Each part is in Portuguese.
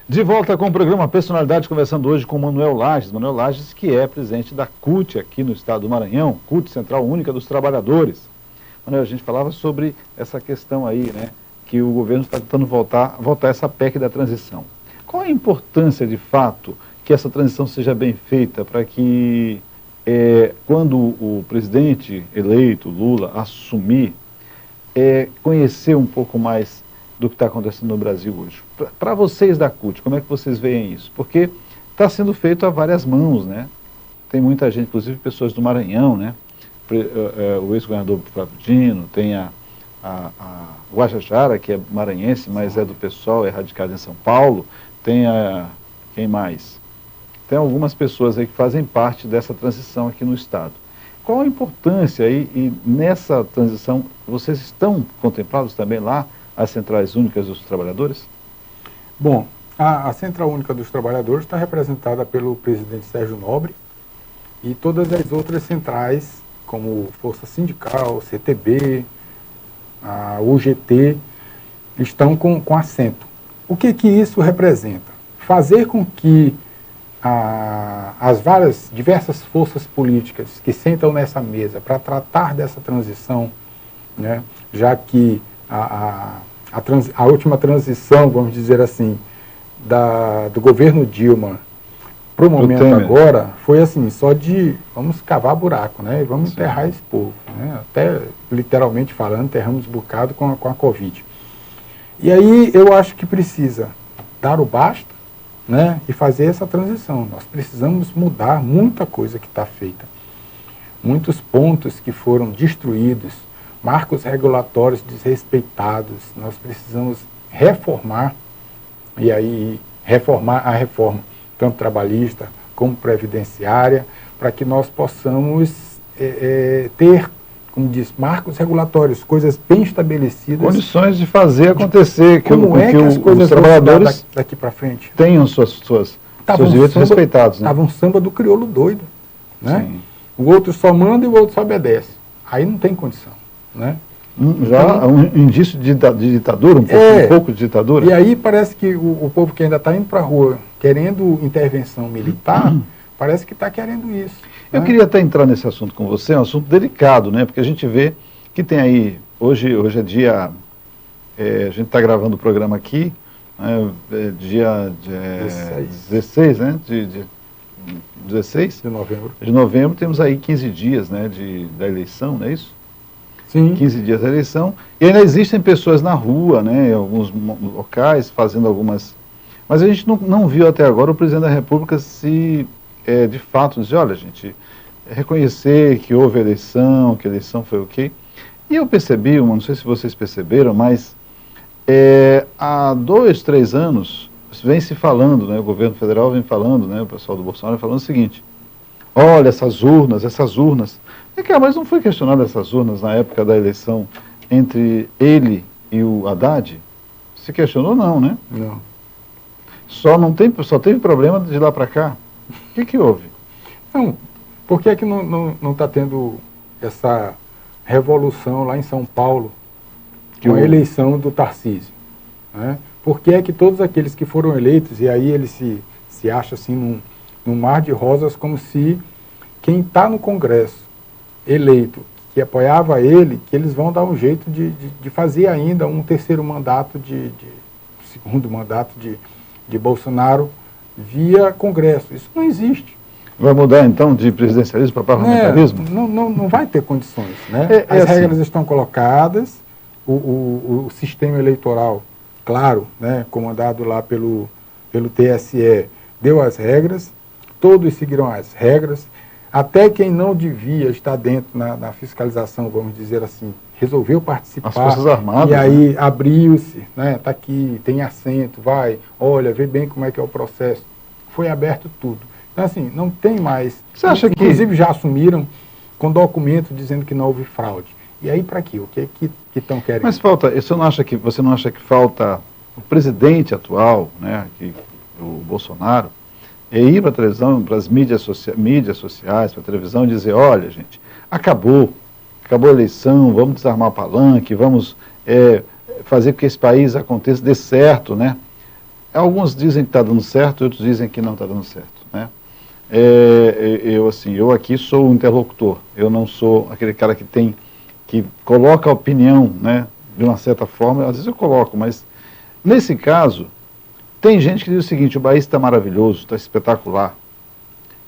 De volta com o programa Personalidade, conversando hoje com o Manuel Lages. Manuel Lages, que é presidente da CUT aqui no estado do Maranhão, CUT, Central Única dos Trabalhadores. Manuel, a gente falava sobre essa questão aí, né, que o governo está tentando votar essa PEC da transição. Qual a importância, de fato, que essa transição seja bem feita para que, quando o presidente eleito, Lula, assumir, conhecer um pouco mais do que está acontecendo no Brasil hoje? Para vocês da CUT, como é que vocês veem isso? Porque está sendo feito a várias mãos, né? Tem muita gente, inclusive pessoas do Maranhão, né? O ex-governador Flávio Dino, tem a Guajajara, que é maranhense, mas é do PSOL, é radicado em São Paulo, tem quem mais? Tem algumas pessoas aí que fazem parte dessa transição aqui no estado. Qual a importância aí, e nessa transição, vocês estão contemplados também lá, as Centrais Únicas dos Trabalhadores? Bom, a Central Única dos Trabalhadores está representada pelo presidente Sérgio Nobre e todas as outras centrais, como Força Sindical, CTB, a UGT, estão com assento. O que isso representa? Fazer com que as diversas forças políticas que sentam nessa mesa para tratar dessa transição, né, já que a última transição, vamos dizer assim, do governo Dilma para o momento agora, foi assim, só de vamos cavar buraco, né? Vamos enterrar esse povo, né? Até literalmente falando, enterramos bocado com a Covid. E aí eu acho que precisa dar o basta, né? E fazer essa transição. Nós precisamos mudar muita coisa que está feita. Muitos pontos que foram destruídos, marcos regulatórios desrespeitados, nós precisamos reformar, e aí reformar a reforma, tanto trabalhista como previdenciária, para que nós possamos ter, como diz, marcos regulatórios, coisas bem estabelecidas. Condições de fazer acontecer, que as coisas os trabalhadores daqui para frente tenham seus direitos respeitados. Né? Estava um samba do crioulo doido, né? Sim. O outro só manda e o outro só obedece. Aí não tem condição, né? Já um indício de ditadura, um pouco de ditadura. E aí parece que o povo que ainda está indo para a rua querendo intervenção militar, parece que está querendo isso. Eu queria até entrar nesse assunto com você, é um assunto delicado, né? Porque a gente vê que tem aí, hoje é dia, a gente está gravando o programa aqui, dia 16, né? 16 de novembro, temos aí 15 dias, né, da eleição, não é isso? Sim. 15 dias da eleição, e ainda existem pessoas na rua, né, em alguns locais, fazendo algumas... Mas a gente não viu até agora o presidente da República se, de fato, dizer, olha, gente, reconhecer que houve eleição, que a eleição foi ok. E eu percebi, não sei se vocês perceberam, mas há 2, 3 anos, vem se falando, né, o governo federal vem falando, né, o pessoal do Bolsonaro falando o seguinte, olha, essas urnas, mas não foi questionado essas urnas na época da eleição entre ele e o Haddad? Se questionou não, né? Não. Só teve problema de lá para cá. O que houve? Não, por que não está tendo essa revolução lá em São Paulo com a eleição do Tarcísio? Né? Por que é que todos aqueles que foram eleitos, e aí ele se acha assim num mar de rosas, como se quem está no Congresso eleito, que apoiava ele, que eles vão dar um jeito de fazer ainda um terceiro mandato, segundo mandato de Bolsonaro via Congresso. Isso não existe. Vai mudar então de presidencialismo para parlamentarismo? Não vai ter condições. Né? As regras estão colocadas, o sistema eleitoral, claro, né, comandado lá pelo TSE, deu as regras, todos seguiram as regras. Até quem não devia estar dentro na fiscalização, vamos dizer assim, resolveu participar. As Forças Armadas. E aí abriu-se, né, tá aqui, tem assento, vai, olha, vê bem como é que é o processo. Foi aberto tudo. Então, assim, não tem mais. Você acha inclusive já assumiram com documento dizendo que não houve fraude. E aí para quê? O que estão querendo? Mas você não acha que falta o presidente atual, né, o Bolsonaro, ir para a televisão, para as mídias sociais, para a televisão, e dizer, olha, gente, acabou a eleição, vamos desarmar o palanque, vamos fazer com que esse país aconteça, dê certo, né? alguns dizem que está dando certo, outros dizem que não está dando certo, né? Eu aqui sou o interlocutor, eu não sou aquele cara que coloca a opinião, né, de uma certa forma, às vezes eu coloco, mas nesse caso, tem gente que diz o seguinte: o país está maravilhoso, está espetacular,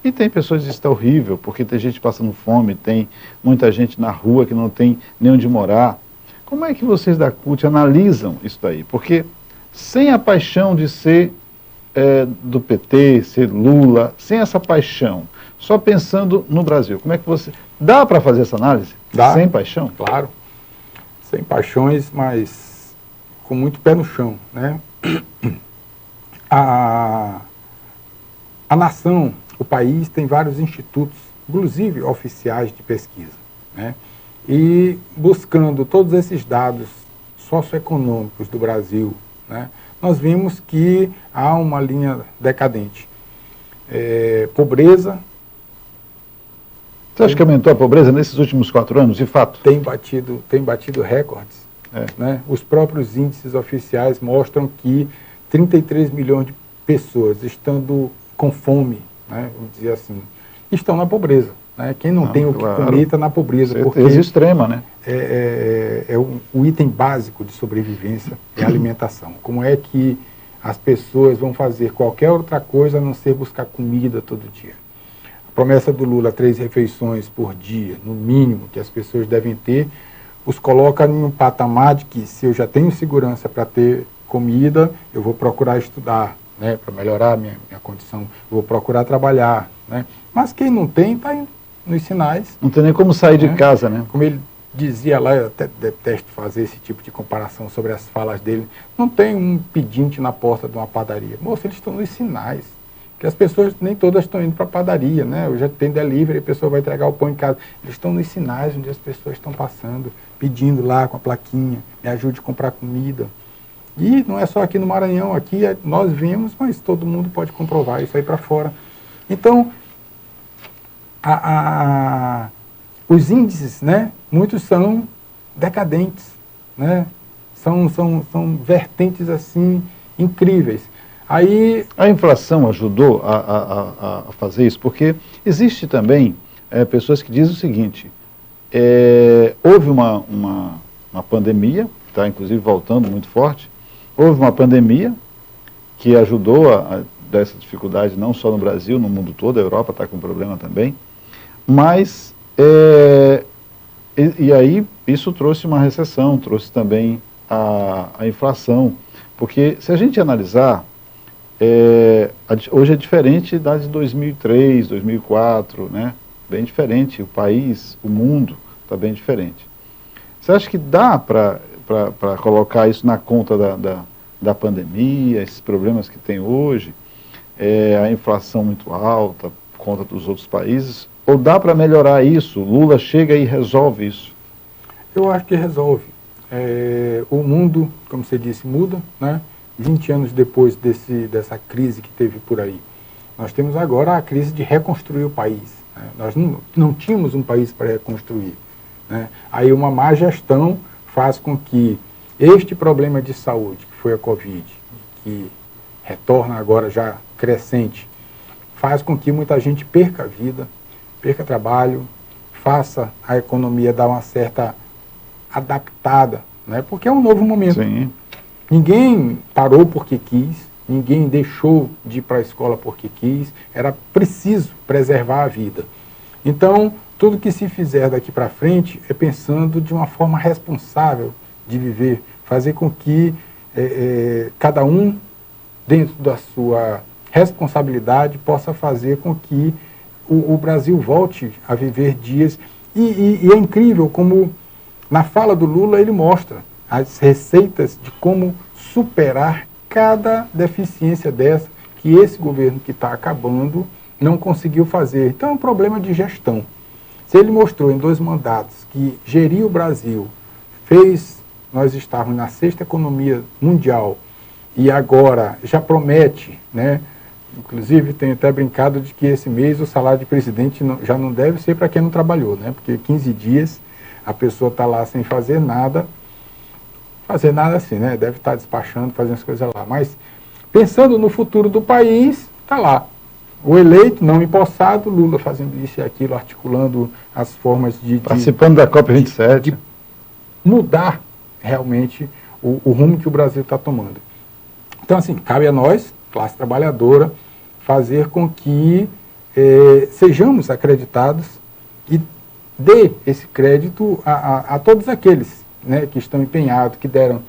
e tem pessoas que dizem que está horrível, porque tem gente passando fome, tem muita gente na rua que não tem nem onde morar. Como é que vocês da CUT analisam isso daí? Porque sem a paixão de ser do PT, ser Lula, sem essa paixão, só pensando no Brasil, como é que você... Dá para fazer essa análise? Dá. Sem paixão? Claro, sem paixões, mas com muito pé no chão, né? A nação, o país, tem vários institutos, inclusive oficiais de pesquisa, né? E buscando todos esses dados socioeconômicos do Brasil, né, nós vimos que há uma linha decadente. Pobreza. Você acha que aumentou a pobreza nesses últimos 4 anos, de fato? Tem batido recordes. Né? Os próprios índices oficiais mostram que 33 milhões de pessoas estando com fome, né, vamos dizer assim, estão na pobreza. Né? Quem não tem o que comer está na pobreza. Porque extrema, né? O item básico de sobrevivência é a alimentação. Como é que as pessoas vão fazer qualquer outra coisa a não ser buscar comida todo dia? A promessa do Lula, 3 refeições por dia, no mínimo, que as pessoas devem ter, os coloca em um patamar de que, se eu já tenho segurança para ter comida, eu vou procurar estudar, né, para melhorar a minha condição, eu vou procurar trabalhar. Né? Mas quem não tem, está nos sinais. Não tem nem como sair de casa, né? Como ele dizia lá, eu até detesto fazer esse tipo de comparação sobre as falas dele, não tem um pedinte na porta de uma padaria. Moço, eles estão nos sinais. Que as pessoas, nem todas estão indo para a padaria, né? Eu já tenho delivery, a pessoa vai entregar o pão em casa. Eles estão nos sinais onde as pessoas estão passando, pedindo lá com a plaquinha, me ajude a comprar comida. E não é só aqui no Maranhão, aqui nós vemos, mas todo mundo pode comprovar isso aí para fora. Então, os índices, né, muitos são decadentes, né, são vertentes assim incríveis. Aí a inflação ajudou a fazer isso, porque existe também pessoas que dizem o seguinte: houve uma pandemia, está inclusive voltando muito forte, houve uma pandemia que ajudou a dar essa dificuldade não só no Brasil, no mundo todo, a Europa está com problema também. Mas, e aí, isso trouxe uma recessão, trouxe também a inflação, porque se a gente analisar, hoje é diferente da de 2003, 2004, né? Bem diferente, o país, o mundo está bem diferente. Você acha que dá para colocar isso na conta da pandemia, esses problemas que tem hoje, a inflação muito alta, por conta dos outros países? Ou dá para melhorar isso? Lula chega e resolve isso? Eu acho que resolve. O mundo, como você disse, muda, né? 20 anos depois dessa crise que teve por aí. Nós temos agora a crise de reconstruir o país. Né? Nós não tínhamos um país para reconstruir. Né? Aí uma má gestão faz com que este problema de saúde, que foi a Covid, que retorna agora já crescente, faz com que muita gente perca a vida, perca trabalho, faça a economia dar uma certa adaptada, né? Porque é um novo momento. Sim. Ninguém parou porque quis, ninguém deixou de ir para a escola porque quis, era preciso preservar a vida. Então, tudo que se fizer daqui para frente é pensando de uma forma responsável de viver, fazer com que cada um, dentro da sua responsabilidade, possa fazer com que o Brasil volte a viver dias. E é incrível como, na fala do Lula, ele mostra as receitas de como superar cada deficiência dessa que esse governo que está acabando não conseguiu fazer. Então é um problema de gestão. Se ele mostrou em 2 mandatos que gerir o Brasil fez nós estarmos na 6ª economia mundial e agora já promete, né? Inclusive, tem até brincado de que esse mês o salário de presidente já não deve ser para quem não trabalhou, né? Porque 15 dias a pessoa está lá sem fazer nada assim, né? Deve estar despachando, fazendo as coisas lá. Mas pensando no futuro do país, está lá. O eleito, não empossado, Lula fazendo isso e aquilo, articulando as formas participando da COP27. De mudar realmente o rumo que o Brasil está tomando. Então, assim, cabe a nós, classe trabalhadora, fazer com que sejamos acreditados e dê esse crédito a todos aqueles, né, que estão empenhados, que deram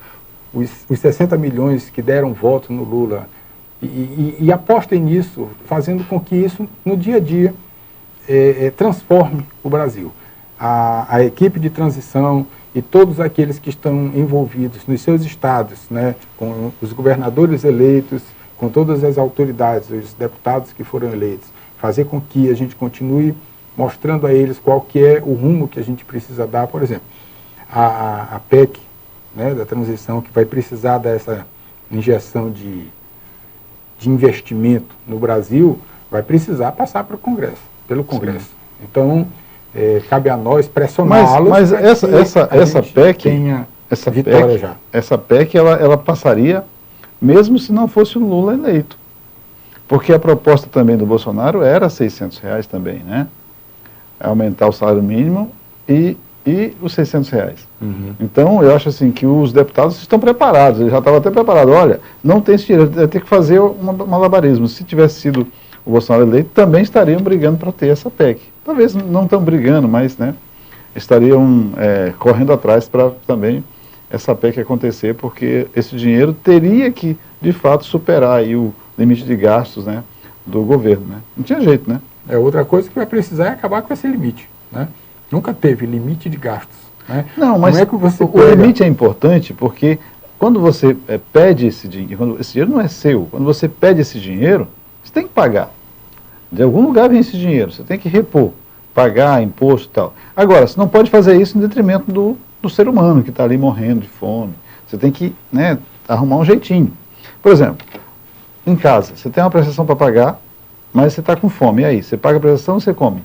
os 60 milhões que deram voto no Lula, e apostem nisso, fazendo com que isso, no dia a dia, transforme o Brasil. A equipe de transição e todos aqueles que estão envolvidos nos seus estados, né, com os governadores eleitos, com todas as autoridades, os deputados que foram eleitos, fazer com que a gente continue mostrando a eles qual que é o rumo que a gente precisa dar. Por exemplo, a PEC, né, da transição, que vai precisar dessa injeção de investimento no Brasil, vai precisar passar pelo Congresso. Sim. Então, cabe a nós pressioná-los. Mas essa PEC, tenha vitória já. Essa PEC, ela passaria mesmo se não fosse o Lula eleito. Porque a proposta também do Bolsonaro era R$600 também, né? Aumentar o salário mínimo e os R$600. Uhum. Então, eu acho assim que os deputados estão preparados, eles já estavam até preparados. Olha, não tem esse dinheiro, vai ter que fazer um malabarismo. Se tivesse sido o Bolsonaro eleito, também estariam brigando para ter essa PEC. Talvez não estão brigando, mas, né, estariam correndo atrás para também essa PEC acontecer, porque esse dinheiro teria que, de fato, superar aí o limite de gastos, né, do governo. Né? Não tinha jeito, né? Outra coisa que vai precisar é acabar com esse limite, né? Nunca teve limite de gastos. Né? Não, mas não é que você o limite é importante porque quando você pede esse dinheiro, esse dinheiro não é seu, quando você pede esse dinheiro, você tem que pagar. De algum lugar vem esse dinheiro, você tem que repor, pagar imposto e tal. Agora, você não pode fazer isso em detrimento do ser humano que está ali morrendo de fome. Você tem que, né, arrumar um jeitinho. Por exemplo, em casa, você tem uma prestação para pagar, mas você está com fome. E aí, você paga a prestação ou você come?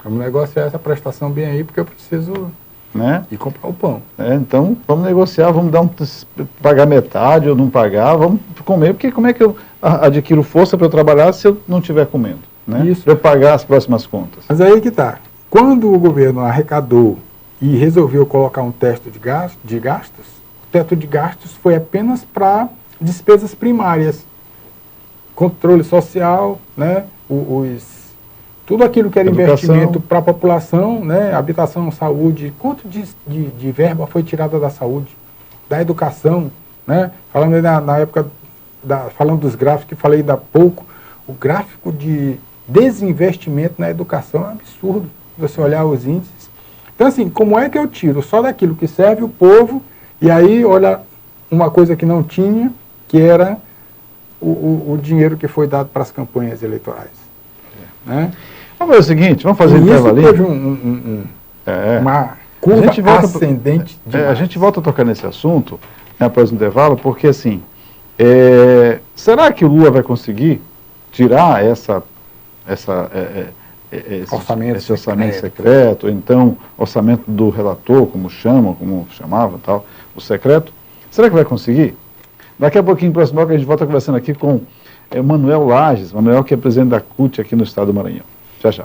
O negócio é essa prestação bem aí, porque eu preciso, né, ir comprar o pão. Então, vamos negociar, vamos pagar metade ou não pagar, vamos comer, porque como é que eu adquiro força para eu trabalhar se eu não estiver comendo? Né? Isso. Para eu pagar as próximas contas. Mas aí que está. Quando o governo arrecadou e resolveu colocar um teto de gastos, o teto de gastos foi apenas para despesas primárias. Controle social, né, tudo aquilo que era educação, investimento para a população, né, habitação, saúde, quanto de verba foi tirada da saúde, da educação, né, falando na época, falando dos gráficos que falei ainda há pouco, o gráfico de desinvestimento na educação é absurdo, você olhar os índices. Então, assim, como é que eu tiro só daquilo que serve o povo, e aí, olha, uma coisa que não tinha, que era o dinheiro que foi dado para as campanhas eleitorais. Né? Vamos fazer o seguinte, vamos fazer intervalinho. Isso teve uma curva ascendente demais. A gente volta a tocar nesse assunto, né, após o intervalo, porque assim, será que o Lula vai conseguir tirar esse orçamento secreto, ou então orçamento do relator, como chamavam, tal, o secreto? Será que vai conseguir? Daqui a pouquinho, no próximo bloco, a gente volta conversando aqui com Manuel Lages, Manuel que é presidente da CUT aqui no estado do Maranhão. Já, já.